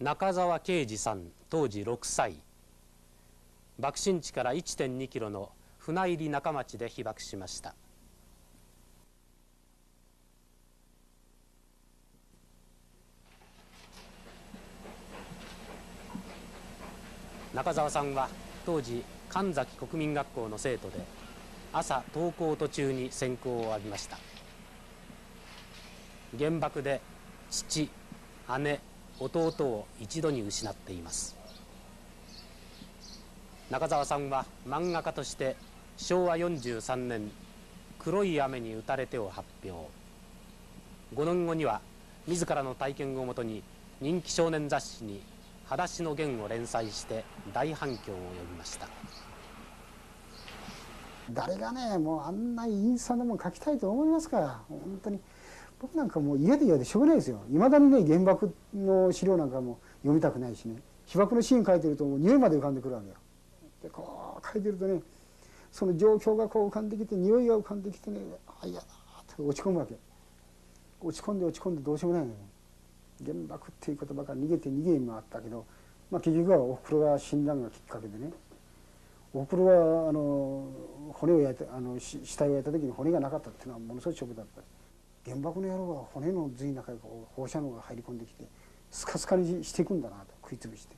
中沢啓二さん当時6歳、爆心地から1.2キロの船入中町で被爆しました。中沢さんは当時神崎国民学校の生徒で、朝登校途中に線香を浴びました。原爆で父、姉、弟を一度に失っています。中沢さんは漫画家として昭和43年「黒い雨に打たれて」を発表。5年後には自らの体験をもとに人気少年雑誌に「裸足のゲン」を連載して大反響を呼びました。誰がね、もうあんなインスタでも書きたいと思いますから、本当に僕なんかもう嫌でしょうがないですよ。いまだにね、原爆の資料なんかも読みたくないしね、被爆のシーン書いてるともう匂いまで浮かんでくるわけよ。でこう書いてるとね、その状況がこう浮かんできて、匂いが浮かんできてね、あ、嫌だって落ち込むわけ。落ち込んでどうしようもないのよ。原爆っていう言葉から逃げもあったけど、まあ、結局はおふくろが死んだのがきっかけでね、おふくろは骨を焼いて死体を焼いた時に骨がなかったっていうのはものすごいショックだった。原爆の野郎は骨の髄の中に放射能が入り込んできてスカスカにしていくんだなと、食いつぶして、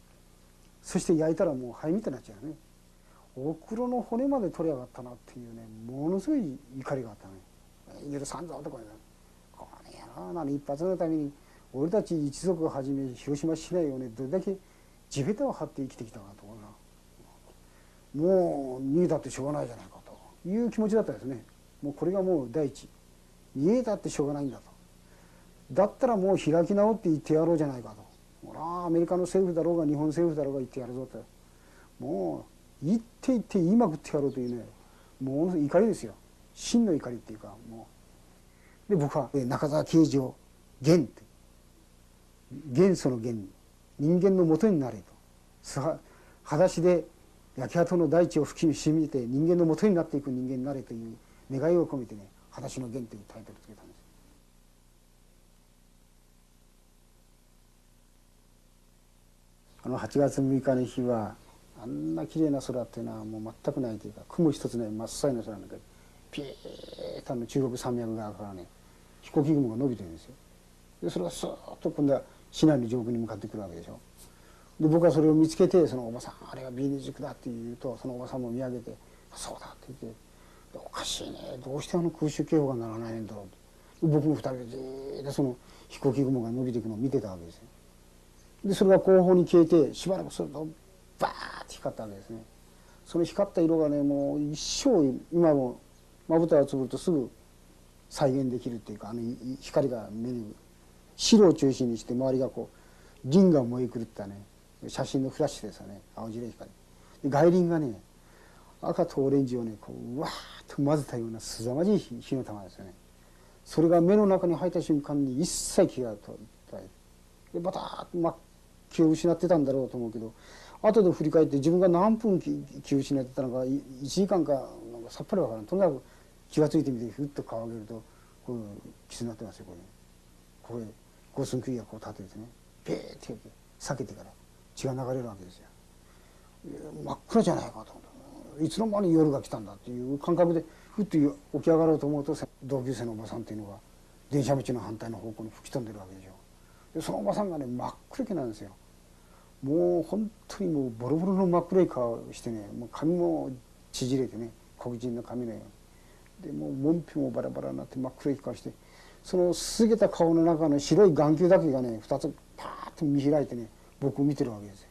そして焼いたらもう灰みたいになっちゃうよね。おふくろの骨まで取りやがったなっていうね、ものすごい怒りがあったね。許さんぞとかね、この野郎なの一発のために俺たち一族をはじめ広島市内をね、どれだけ地べたを張って生きてきたかと思うな。もう逃げたってしょうがないじゃないかという気持ちだったですね。もうこれがもう第一、逃げたってしょうがないんだと。だったらもう開き直って言ってやろうじゃないかと。ほらアメリカの政府だろうが日本政府だろうが言ってやるぞと。もう言って言いまくってやろうというね、ものすごい怒りですよ。真の怒りっていうか、もう。で僕は中沢啓二を元って、元素の元、人間の元になれと。裸足で焼け跡の大地を吹きしみて人間の元になっていく人間になれという願いを込めてね、裸足の元というタイトルをつけたんです。8月6日の日はあんな綺麗な空っていうのはもう全くないというか、雲一つない真っ青な空の中でピーッと中国山脈側からね、飛行機雲が伸びてるんですよ。でそれがスーッと今度は市内の上空に向かってくるわけでしょ。で僕はそれを見つけて、そのおばさんあれがビーニ塾だって言うと、そのおばさんも見上げてそうだって言って、おかしいね、どうして空襲警報が鳴らないんだろうと。僕も2人でじーっとその飛行機雲が伸びていくのを見てたわけですよ。でそれが後方に消えてしばらくするとバーッと光ったわけですね。その光った色がね、もう一生今もまぶたをつぶるとすぐ再現できるっていうか、光が目に白を中心にして周りがこう銀が燃え狂ったね、写真のフラッシュですよね、青白い光で、外輪がね赤とオレンジをねこううわーっと混ぜたようなすさまじい火の玉ですよね。それが目の中に入った瞬間に一切気が取れて、でバターッと気を失ってたんだろうと思うけど、後で振り返って自分が何分気を失ってたのか1時間かなんかさっぱりわからん。とにかく気が付いてみてふっと顔を上げるとこういう傷になってますよ。これ五寸釘がこう立ててね、ペーって裂けてから血が流れるわけですよ。真っ暗じゃないかと思った。いつの間に夜が来たんだっていう感覚でふっと起き上がろうと思うと、同級生のおばさんっていうのが電車道の反対の方向に吹き飛んでるわけでしょ。でそのおばさんがね真っ黒けなんですよ。もう本当にもうボロボロの真っ黒い顔をしてね、もう髪も縮れてね、黒人の髪のようにで、もう門皮もバラバラになって真っ黒い顔して、そのすすげた顔の中の白い眼球だけがね2つパーッと見開いてね、僕を見てるわけですよ。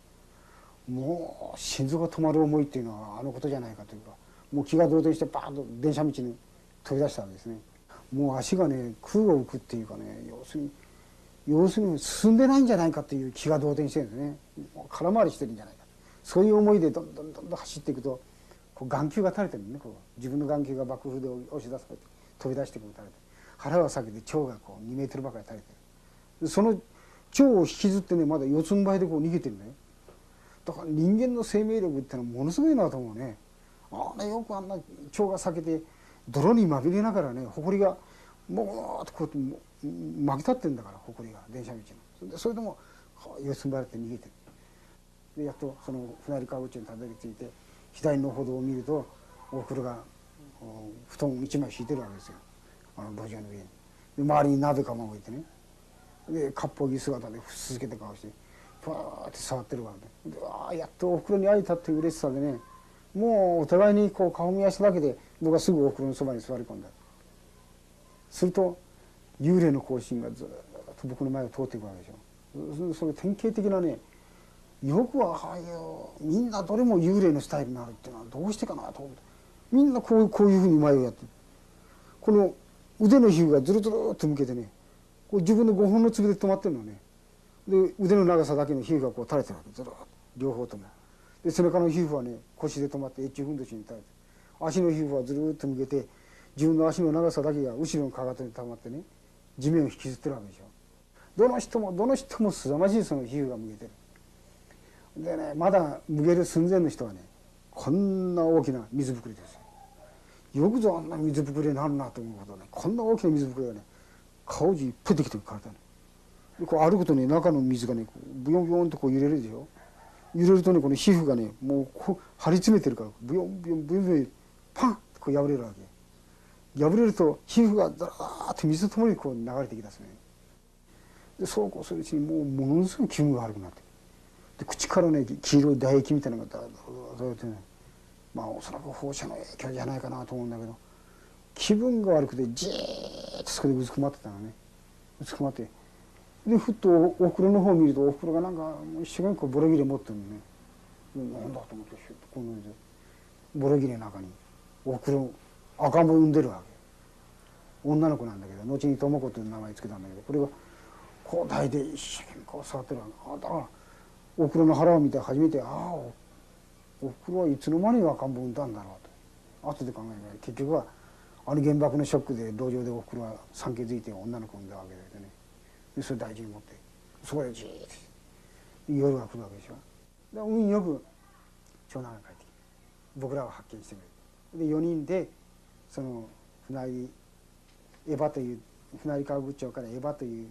もう心臓が止まる思いっていうのはあのことじゃないかというか、もう気が動転してパーッと電車道に飛び出したわけですね。もう足がね空を浮くっていうかね、要するに進んでないんじゃないかっていう気が動転してるんですね。もう空回りしてるんじゃないか、そういう思いでどんどん走っていくと、こう眼球が垂れてるね、こう自分の眼球が爆風で押し出されて飛び出してくる垂れて、腹は裂けて腸がこう2メートルばかり垂れてる。その腸を引きずってね、まだ四つん這いでこう逃げてるね。だから人間の生命力ってのはものすごいなと思うね。よくあんな腸が裂けて泥にまみれながらね、埃がもうとこうやって巻き立ってんだから、埃が電車道の。それでも四つん這いて逃げてる。でやっとその船川口にたどり着いて左の歩道を見るとおふくろが布団一枚敷いてるわけですよ、路上の上に。で周りに鍋かま置いてね、で割烹着姿でふすけて顔してパーって触ってるわけで、やっとおふくろに会えたっていう嬉しさでね、もうお互いにこう顔見合わせただけで僕はすぐおふくろのそばに座り込んだ。すると幽霊の行進がずっと僕の前を通っていくわけでしょ。それ典型的なね、よくはああいうみんなどれも幽霊のスタイルになるっていうのはどうしてかなと思って、みんなこういうふうに前をやってる。この腕の皮膚がずるずるっと向けてね、こう自分の5本の指で止まってるのね。で腕の長さだけの皮膚がこう垂れてるわけ、ずるっと両方とも。で背中の皮膚はね腰で止まって越中ふんどしに垂れてる。足の皮膚はずるっと向けて自分の足の長さだけが後ろのかかとに溜まってね、地面を引きずってるわけでしょ。どの人もすさまじいその皮膚が向けてる。でね、まだ向ける寸前の人はね、こんな大きな水ぶくれですよ。よくぞあんな水ぶくれになるなと思うことね、こんな大きな水ぶくれがね顔中いっぱいできてる体に。でこう歩くとね、中の水がねこうブヨンブヨンとこう揺れるでしょ。揺れるとね、この皮膚がねもうこう張り詰めてるからブヨンブヨンブヨンブヨンパンとこう破れるわけ。破れると皮膚がザラーッと水とともにこう流れてきだすね。でそうこうするうちにものすごい気分が悪くなって、で口からね黄色い唾液みたいなのがダーッとね、まあおそらく放射の影響じゃないかなと思うんだけど、気分が悪くてじーっとそこでうずくまってたのね。うずくまって、でふっとおふくろの方を見るとおふくろがなんか一生懸命こうボロ切れ持ってるのね。なんだと思ってシュッとこのボロ切れの中におふくろ赤ん坊産んでるわけ。女の子なんだけど、後に智子という名前つけたんだけど、これがこう抱いて一生懸命こう触ってるわけ。だからおふくろの腹を見て初めて、おふくろはいつの間に赤ん坊産んだんだろうと後で考えれば、結局は原爆のショックで路上でおふくろは産気づいて女の子を産んだわけだけどね。でそれ大事に持ってそこでじーっと夜が来るわけでしょ。で運よく長男が帰ってきて僕らを発見してくれて、で4人でその船江波という船川口町から江波という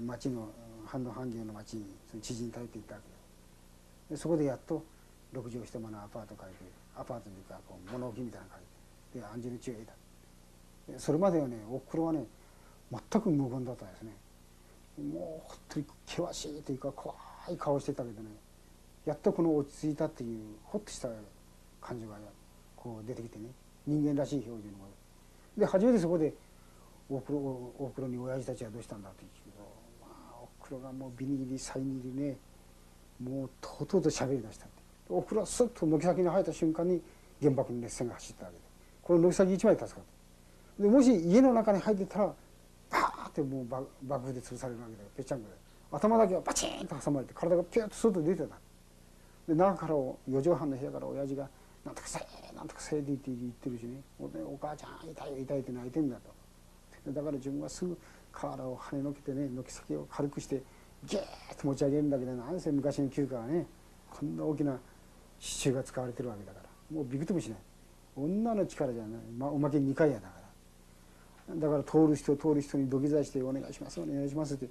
町の半野半径の町にその知人に頼っていったわけで、そこでやっと6畳一間のアパートを借りて、アパートというかこう物置みたいなの借りて、で安住の地を得た。それまではねおふくろはね全く無言だったですね。もう本当に険しいというか怖い顔してたけどね、やっとこの落ち着いたっていうほっとした感情がこう出てきてね、人間らしい表情にもで初めてそこでおふくろに親父たちはどうしたんだって聞くと、おふくろがもうビニギリサイニリね、もうとうとうと喋り出したって。おふくろはスッと軒先に入った瞬間に原爆の熱線が走ったわけで、この軒先一枚助かった。でもし家の中に入ってたらパーってもう爆風で潰されるわけだよ、ぺっちゃんこで。頭だけはバチンと挟まれて体がピュッと外に出てた。で中から4畳半の部屋から親父が「なんとかせえなんとかせえ」って言ってるしね、お母ちゃん痛いよ痛いって泣いてんだと。だから自分はすぐ瓦を跳ねのけてね、軒先を軽くしてギューッと持ち上げるんだけど、なんせ昔の旧家はねこんな大きな支柱が使われてるわけだから、もうびくともしない。女の力じゃない、おまけに2回やだから。だから通る人に土下座して「お願いしますお願いします」って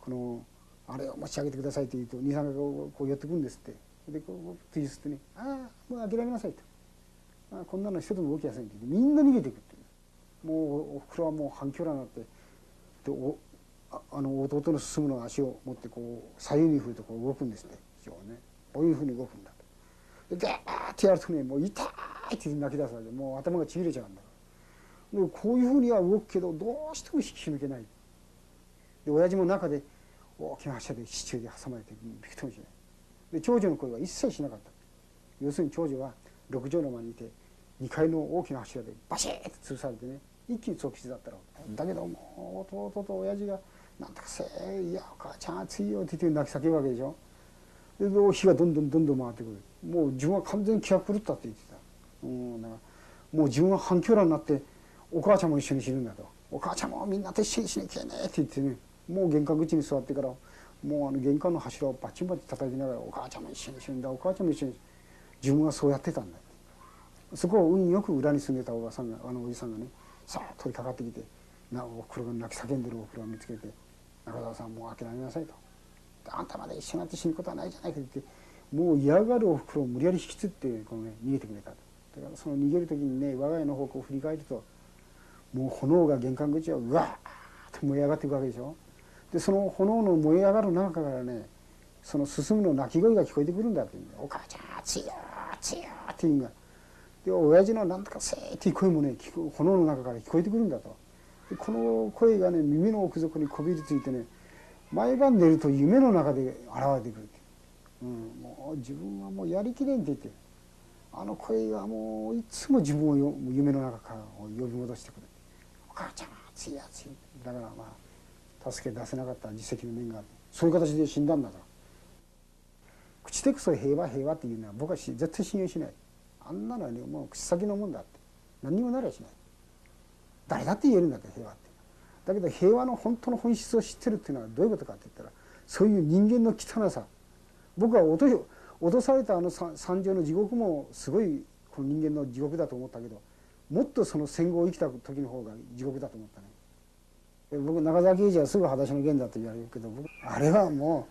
このあれを持ち上げてくださいって言うと23回こう寄ってくるんですって。でこうプリスってね「ああもう諦めなさい」と「こんなの一つも動きやせん」って言ってみんな逃げていくっていう。もうおふくろはもう反響らになって、で弟の進むの足を持ってこう左右に振るとこう動くんですって非常ね。こういうふうに動くんだと。でガーッてやるとねもう痛いって泣き出すわけで、もう頭がちぎれちゃうんだから。でこういうふうには動くけどどうしても引き抜けない。で親父も中で大きな柱で支柱で挟まれてびくともしない。で長女の声は一切しなかった。要するに長女は6畳の間にいて2階の大きな柱でバシッと潰されてね、一気に即死だったろう。だけどもう弟と親父が「なんとかせえ、いやお母ちゃん熱いよ」って言って泣き叫ぶわけでしょ。で火がどんどん回ってくる。もう自分は完全に気が狂ったって言ってた。だからもう自分は反響欄になってお母ちゃんも一緒に死ぬんだと。お母ちゃんもみんなと一緒に死にけねえって言ってね、もう玄関口に座ってからもう玄関の柱をバチンバチン叩きながら「お母ちゃんも一緒に死ぬんだ、お母ちゃんも一緒に」自分はそうやってたんだ。そこを運よく裏に住んでたおばさんがおじさんがねさあ取りかかってきておふくろが泣き叫んでるおふくろを見つけて「中澤さんもう諦めなさい」とあんたまで一緒になって死ぬことはないじゃないかって言って、もう嫌がるおふくろを無理やり引きつってこの、ね、逃げてくれたと。だからその逃げる時にね、我が家の方向を振り返ると、もう炎が玄関口をうわーっと燃え上がっていくわけでしょ。でその炎の燃え上がる中からね、その進むの鳴き声が聞こえてくるんだって、お母ちゃん熱いよ熱いよって言うんだ。で親父のなんとかせーっていう声もね、炎の中から聞こえてくるんだと。でこの声がね、耳の奥底にこびりついてね、毎晩寝ると夢の中で現れてくるって、もう自分はもうやりきれんって言って、あの声がもういつも自分を夢の中から呼び戻してくる。お母ちゃん熱い熱い。だからまあ助け出せなかった自責の念がある。そういう形で死んだんだから。口でこそ平和平和っていうのは僕は絶対信用しない。あんなのはね、もう口先のもんだって。何にもなりゃしない。誰だって言えるんだって、平和って。だけど平和の本当の本質を知ってるっていうのはどういうことかって言ったら、そういう人間の汚さ。僕は脅されたあの惨状の地獄もすごいこの人間の地獄だと思ったけど、もっとその戦後を生きた時の方が地獄だと思ったね。僕中沢啓治はすぐ裸足の弦だと言われるけど、僕あれはも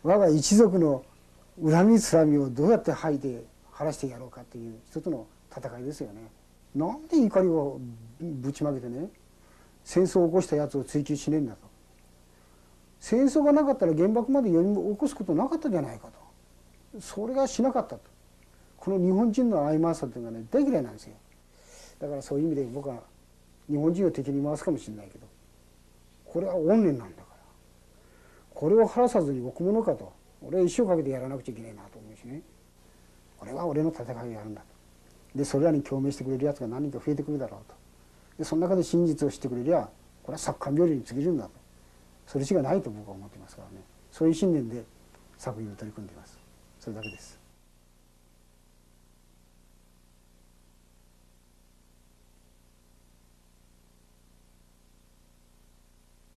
う我が一族の恨みつらみをどうやって吐いて晴らしてやろうかっていう一つの戦いですよね。なんで怒りをぶちまけてね、戦争を起こしたやつを追及しねえんだと。戦争がなかったら原爆まで起こすことなかったじゃないかと。それがしなかったと。この日本人の曖昧さというのがね、大嫌いなんですよ。だからそういう意味で僕は日本人を敵に回すかもしれないけど、これは怨念なんだから、これを晴らさずに置くものかと。俺は一生かけてやらなくちゃいけないなと思うしね。俺は俺の戦いをやるんだと。でそれらに共鳴してくれるやつが何人か増えてくるだろうと。でその中で真実を知ってくれりゃ、これは作家冥利に尽きるんだと。それしかないと僕は思ってますからね。そういう信念で作品に取り組んでいます。それだけです。